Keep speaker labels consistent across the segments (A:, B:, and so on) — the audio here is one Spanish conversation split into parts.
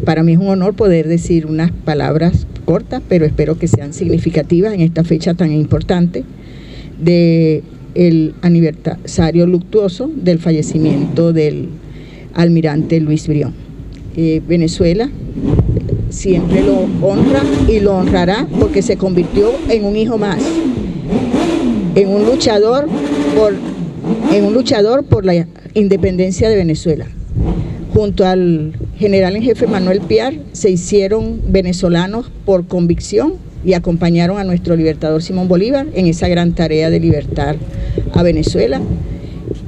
A: para mí es un honor poder decir unas palabras cortas, pero espero que sean significativas en esta fecha tan importante del aniversario luctuoso del fallecimiento del almirante Luis Brión. Venezuela siempre lo honra y lo honrará porque se convirtió en un hijo más, en un luchador por la independencia de Venezuela. Junto al general en jefe Manuel Piar se hicieron venezolanos por convicción y acompañaron a nuestro libertador Simón Bolívar en esa gran tarea de libertar a Venezuela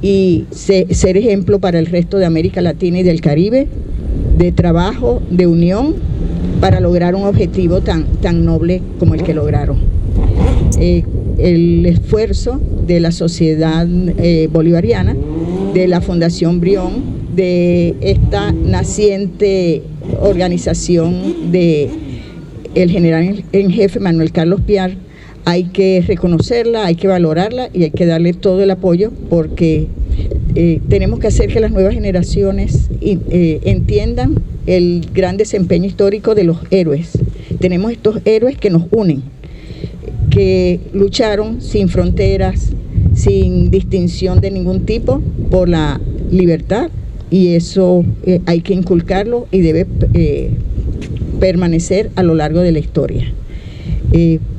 A: y ser ejemplo para el resto de América Latina y del Caribe, de trabajo, de unión, para lograr un objetivo tan noble como el que lograron. El esfuerzo de la sociedad bolivariana, de la Fundación Brión, de esta naciente organización de el general en jefe Manuel Carlos Piar, hay que reconocerla, hay que valorarla y hay que darle todo el apoyo porque tenemos que hacer que las nuevas generaciones entiendan el gran desempeño histórico de los héroes. Tenemos estos héroes que nos unen, que lucharon sin fronteras, sin distinción de ningún tipo por la libertad, y eso hay que inculcarlo y debe permanecer a lo largo de la historia.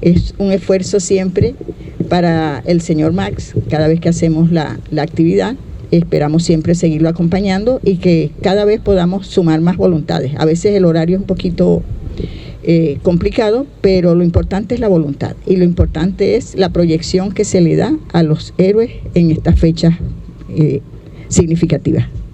A: Es un esfuerzo siempre para el señor Max, cada vez que hacemos la actividad, esperamos siempre seguirlo acompañando y que cada vez podamos sumar más voluntades. A veces el horario es un poquito complicado, pero lo importante es la voluntad y lo importante es la proyección que se le da a los héroes en estas fechas significativas.